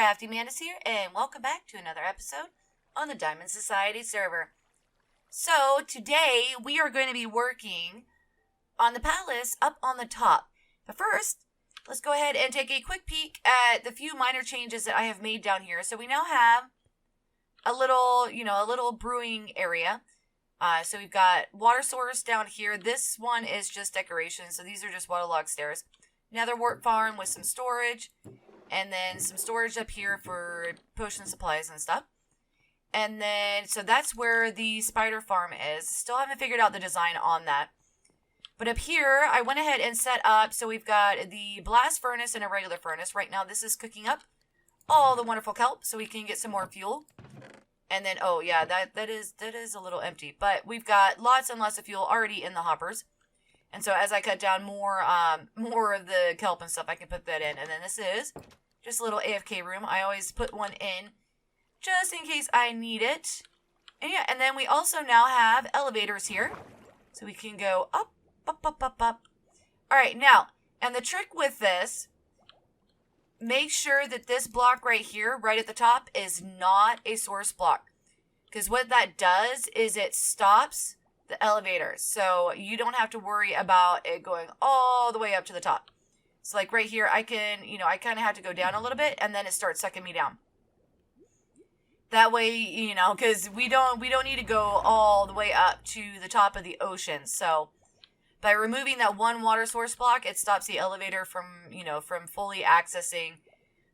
CraftingMantis here, and welcome back to another episode on the Diamond Society server. So, today we are going to be working on the palace up on the top. But first, let's go ahead and take a quick peek at the few minor changes that I have made down here. So we now have a little brewing area. So we've got water source down here. This one is just decoration, so these are just waterlogged stairs. Another work farm with some storage. And then some storage up here for potion supplies and stuff. And then, so that's where the spider farm is. Still haven't figured out the design on that. But up here, I went ahead and set up, so we've got the blast furnace and a regular furnace. Right now, this is cooking up all the wonderful kelp, so we can get some more fuel. And then, oh yeah, that is a little empty. But we've got lots and lots of fuel already in the hoppers. And so as I cut down more of the kelp and stuff, I can put that in. And then this is just a little AFK room. I always put one in just in case I need it. And yeah, and then we also now have elevators here. So we can go up, up, up, up, up. All right, now, and the trick with this, make sure that this block right here, right at the top, is not a source block. Because what that does is it stops the elevator. So you don't have to worry about it going all the way up to the top. So like right here, I can, I kind of have to go down a little bit and then it starts sucking me down. That way, because we don't need to go all the way up to the top of the ocean. So by removing that one water source block, it stops the elevator from, from fully accessing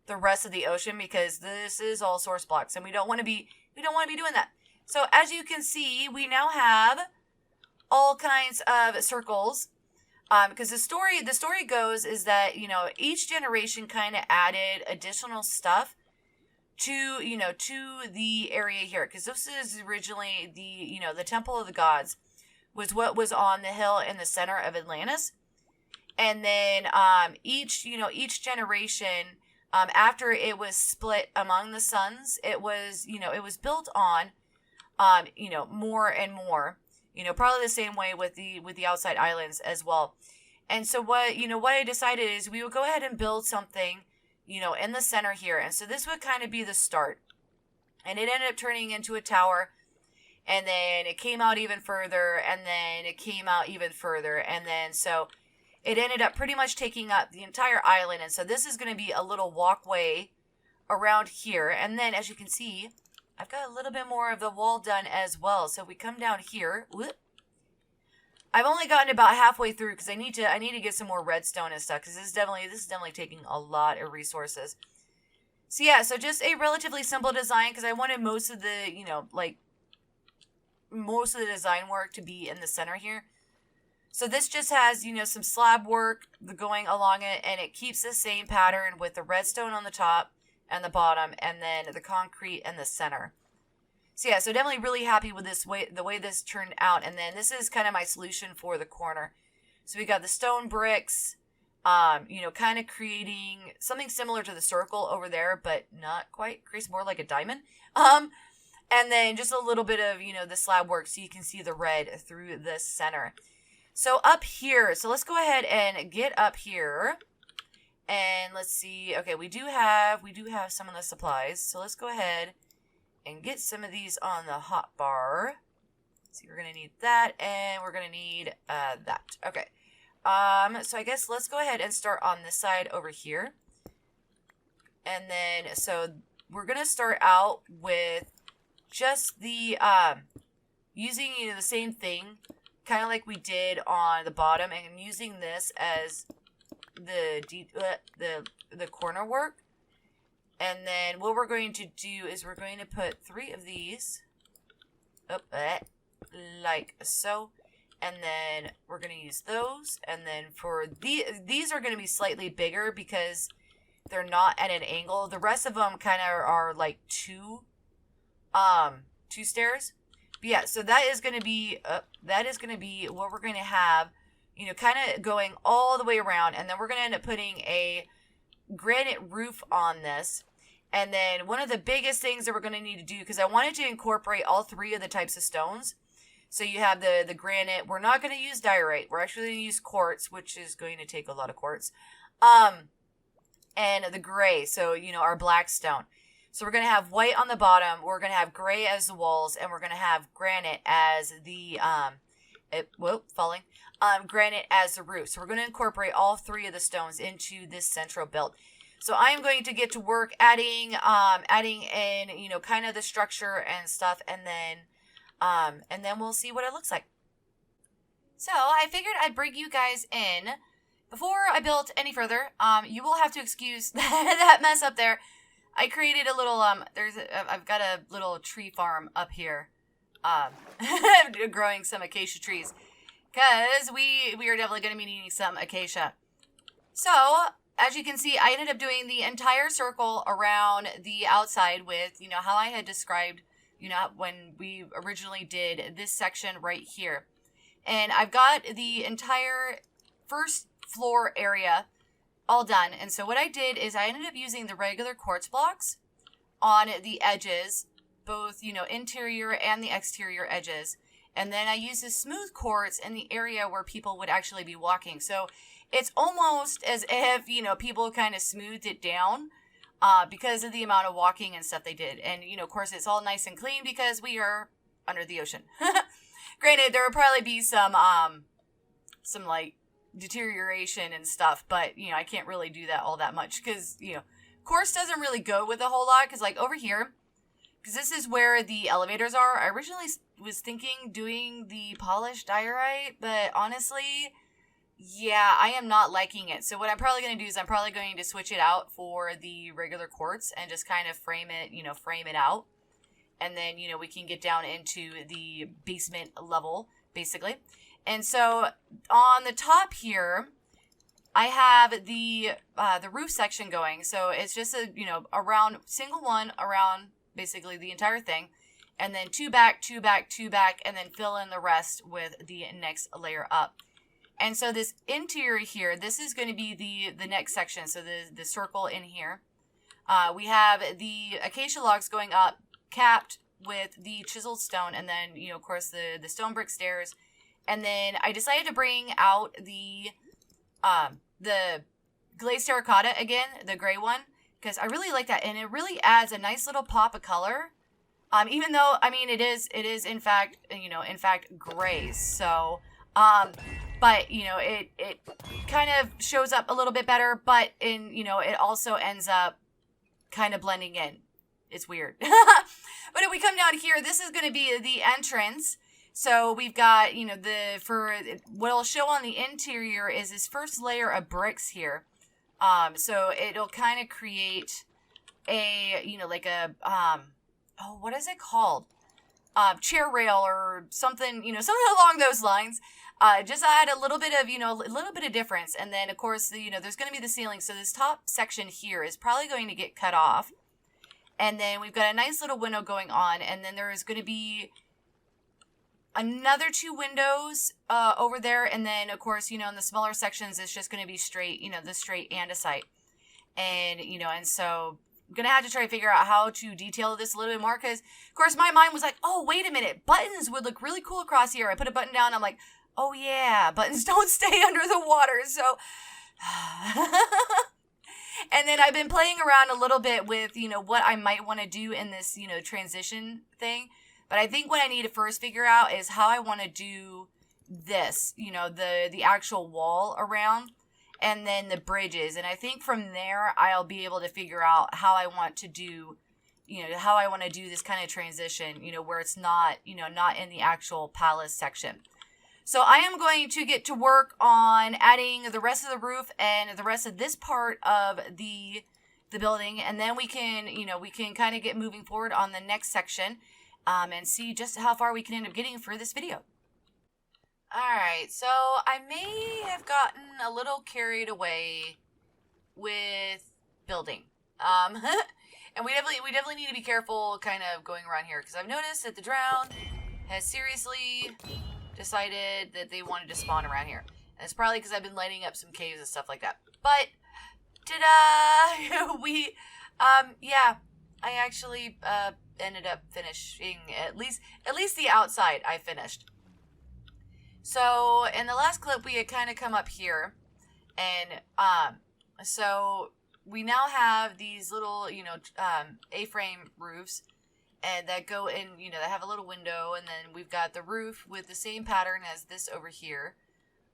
the rest of the ocean, because this is all source blocks and we don't want to be doing that. So as you can see, we now have all kinds of circles. Because the story goes is that, each generation kind of added additional stuff to the area here. Because this is originally the Temple of the Gods was what was on the hill in the center of Atlantis. And then, each generation, after it was split among the suns, it was built on, more and more. Probably the same way with the outside islands as well. And so what I decided is we would go ahead and build something, in the center here. And so this would kind of be the start. And it ended up turning into a tower. And then it came out even further. And then it came out even further. And then so it ended up pretty much taking up the entire island. And so this is going to be a little walkway around here. And then as you can see, I've got a little bit more of the wall done as well. So we come down here. Whoop. I've only gotten about halfway through because I need to get some more redstone and stuff, because this is definitely taking a lot of resources. So yeah, so just a relatively simple design, because I wanted most of the most of the design work to be in the center here. So this just has some slab work going along it, and it keeps the same pattern with the redstone on the top and the bottom, and then the concrete in the center. So yeah, so definitely really happy with the way this turned out. And then this is kind of my solution for the corner. So we got the stone bricks, kind of creating something similar to the circle over there, but not quite. Creates more like a diamond. And then just a little bit of, the slab work, so you can see the red through the center. So up here, so let's go ahead and get up here. And let's see. Okay, we do have some of the supplies. So let's go ahead and get some of these on the hot bar. So we're gonna need that, and we're gonna need that. Okay. So I guess let's go ahead and start on this side over here. And then so we're gonna start out with just the using the same thing, kind of like we did on the bottom, and using this as the corner work. And then what we're going to do is we're going to put 3 of these up, like so. And then we're going to use those. And then for these are going to be slightly bigger because they're not at an angle. The rest of them kind of are like two stairs. But yeah, so that is going to be what we're going to have, kind of going all the way around. And then we're going to end up putting a granite roof on this. And then one of the biggest things that we're going to need to do, because I wanted to incorporate all 3 of the types of stones. So you have the granite. We're not going to use diorite. We're actually going to use quartz, which is going to take a lot of quartz. and the gray, so, you know, our black stone. So we're going to have white on the bottom, we're going to have gray as the walls, and we're going to have granite as the, granite as the roof. So we're going to incorporate all three of the stones into this central build. So I am going to get to work adding in, you know, kind of the structure and stuff, and then we'll see what it looks like. So I figured I'd bring you guys in. Before I built any further, you will have to excuse that mess up there. I created a little, I've got a little tree farm up here, growing some acacia trees, because we are definitely going to be needing some acacia. So, as you can see, I ended up doing the entire circle around the outside with, you know, how I had described, you know, when we originally did this section right here. And I've got the entire first floor area all done. And so what I did is I ended up using the regular quartz blocks on the edges, both, you know, interior and the exterior edges. And then I used the smooth quartz in the area where people would actually be walking. So it's almost as if, you know, people kind of smoothed it down because of the amount of walking and stuff they did. And, you know, of course, it's all nice and clean because we are under the ocean. Granted, there would probably be some like deterioration and stuff, but, you know, I can't really do that all that much because, you know, quartz doesn't really go with a whole lot because, like, over here, because this is where the elevators are, I originally was thinking doing the polished diorite, but honestly, yeah, I am not liking it. So what I'm probably going to do is I'm probably going to switch it out for the regular quartz and just kind of frame it out. And then, you know, we can get down into the basement level, basically. And so on the top here, I have the roof section going. So it's just a, you know, single one around basically the entire thing. And then two back, and then fill in the rest with the next layer up. And so this interior here, this is going to be the next section. So the circle in here. We have the acacia logs going up, capped with the chiseled stone, and then, you know, of course, the stone brick stairs. And then I decided to bring out the glazed terracotta again, the gray one, because I really like that, and it really adds a nice little pop of color. Even though, I mean, it is in fact, you know, gray. So, but, you know, it kind of shows up a little bit better, but you know, it also ends up kind of blending in. It's weird. But if we come down here, this is going to be the entrance. So we've got, you know, what I'll show on the interior is this first layer of bricks here. So it'll kind of create a, you know, like a, what is it called? Chair rail or something, you know, something along those lines. Just add a little bit of, you know, a little bit of difference. And then, of course, you know, there's going to be the ceiling. So this top section here is probably going to get cut off. And then we've got a nice little window going on. And then there is going to be another 2 windows over there. And then, of course, you know, in the smaller sections, it's just going to be straight, you know, the straight andesite. And, you know, and so I'm going to have to try to figure out how to detail this a little bit more. Because, of course, my mind was like, oh, wait a minute. Buttons would look really cool across here. I put a button down. I'm like, oh, yeah, buttons don't stay under the water. So, and then I've been playing around a little bit with, you know, what I might want to do in this, you know, transition thing. But I think what I need to first figure out is how I want to do this, you know, the actual wall around and then the bridges. And I think from there, I'll be able to figure out how I want to do, you know, how I want to do this kind of transition, you know, where it's not, you know, not in the actual palace section. So I am going to get to work on adding the rest of the roof and the rest of this part of the building. And then we can, you know, we can kind of get moving forward on the next section and see just how far we can end up getting for this video. Alright, so I may have gotten a little carried away with building. And we definitely need to be careful kind of going around here, because I've noticed that the drown has seriously decided that they wanted to spawn around here. And it's probably because I've been lighting up some caves and stuff like that. But, ta-da! Yeah, I actually ended up finishing at least the outside I finished. So in the last clip we had kind of come up here, and so we now have these little, A-frame roofs, and that go in, that have a little window, and then we've got the roof with the same pattern as this over here.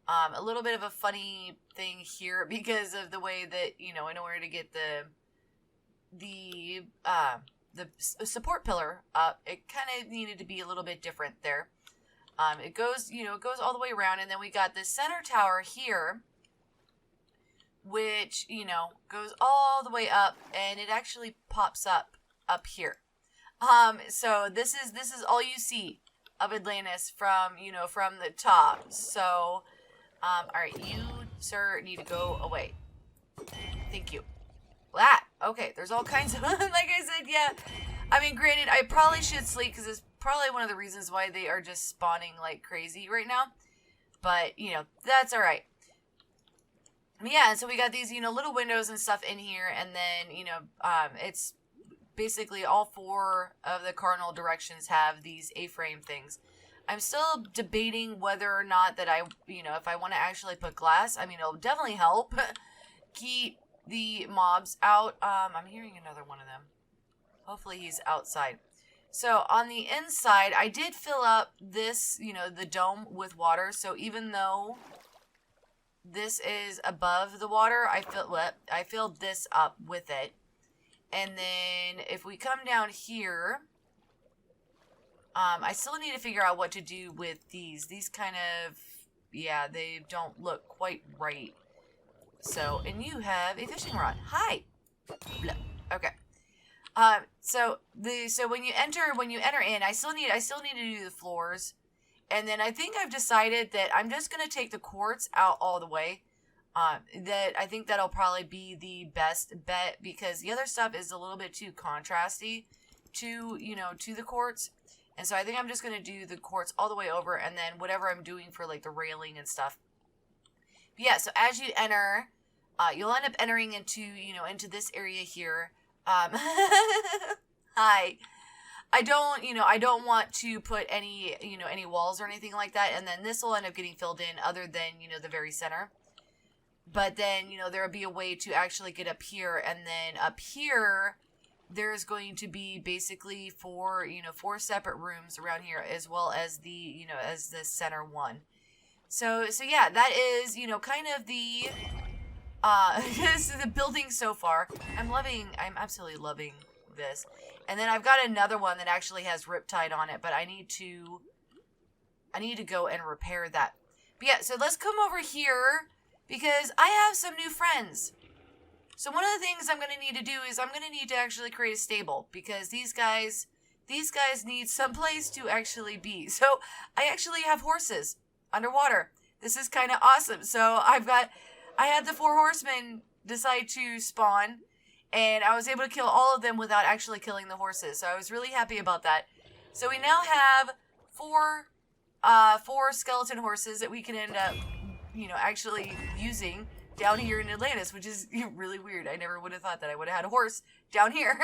A little bit of a funny thing here because of the way that, in order to get the support pillar up, it kind of needed to be a little bit different there. It goes, it goes all the way around, and then we got this center tower here, which, goes all the way up, and it actually pops up here. So this is all you see of Atlantis from, from the top. So, alright, you, sir, need to go away. Thank you. Okay, there's all kinds of, like I said, yeah. I mean, granted, I probably should sleep, because it's probably one of the reasons why they are just spawning like crazy right now. But, that's alright. Yeah, so we got these, little windows and stuff in here, and then, it's basically all 4 of the cardinal directions have these A-frame things. I'm still debating whether or not that I, if I want to actually put glass. I mean, it'll definitely help keep the mobs out. I'm hearing another one of them. Hopefully he's outside. So on the inside, I did fill up this, the dome with water. So even though this is above the water, I filled this up with it. And then if we come down here, I still need to figure out what to do with these. These kind of, yeah, they don't look quite right. So, and you have a fishing rod. Hi. Okay. So when you enter in, I still need to do the floors. And then I think I've decided that I'm just going to take the quartz out all the way. That I think that'll probably be the best bet, because the other stuff is a little bit too contrasty to, to the quartz. And so I think I'm just going to do the quartz all the way over, and then whatever I'm doing for like the railing and stuff. But yeah, so as you enter, you'll end up entering into, into this area here. Hi. I don't want to put any, any walls or anything like that. And then this will end up getting filled in other than, the very center. But then, there'll be a way to actually get up here. And then up here, there's going to be basically 4 separate rooms around here, as well as the, as the center one. So yeah, that is, kind of the, this is the building so far. I'm absolutely loving this. And then I've got another one that actually has Riptide on it, but I need to go and repair that. But yeah, so let's come over here, because I have some new friends. So one of the things I'm going to need to do is I'm going to need to actually create a stable, because these guys need some place to actually be. So I actually have horses underwater. This is kind of awesome. So I had the 4 horsemen decide to spawn, and I was able to kill all of them without actually killing the horses. So I was really happy about that. So we now have 4 skeleton horses that we can end up, actually using down here in Atlantis, which is really weird. I never would have thought that I would have had a horse down here.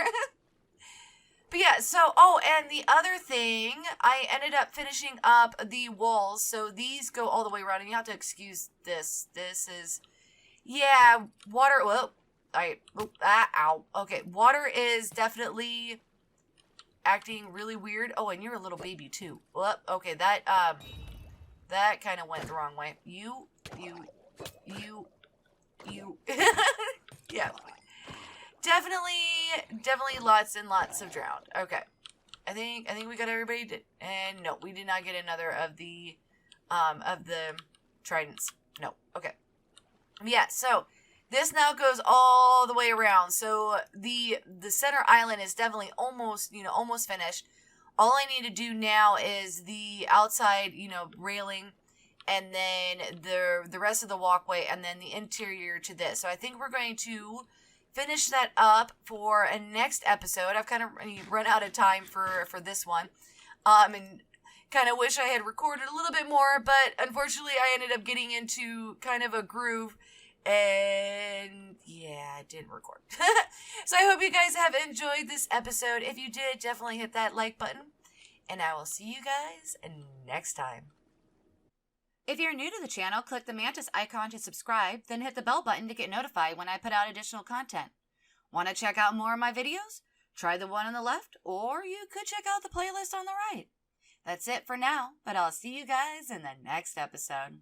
But yeah, so, and the other thing, I ended up finishing up the walls. So these go all the way around, and you have to excuse this. This is, yeah, water, ow. Okay, water is definitely acting really weird. Oh, and you're a little baby too. Okay, that kind of went the wrong way. You. Yeah. Definitely lots and lots of drowned. Okay. I think we got everybody and no, we did not get another of the tridents. No. Okay. Yeah, so this now goes all the way around. So the center island is definitely almost finished. All I need to do now is the outside, railing, and then the rest of the walkway, and then the interior to this. So I think we're going to finish that up for a next episode. I've kind of run out of time for this one. And kind of wish I had recorded a little bit more, but unfortunately I ended up getting into kind of a groove, and yeah, I didn't record. So I hope you guys have enjoyed this episode. If you did, definitely hit that like button, and I will see you guys next time. If you're new to the channel, click the Mantis icon to subscribe, then hit the bell button to get notified when I put out additional content. Want to check out more of my videos? Try the one on the left, or you could check out the playlist on the right. That's it for now, but I'll see you guys in the next episode.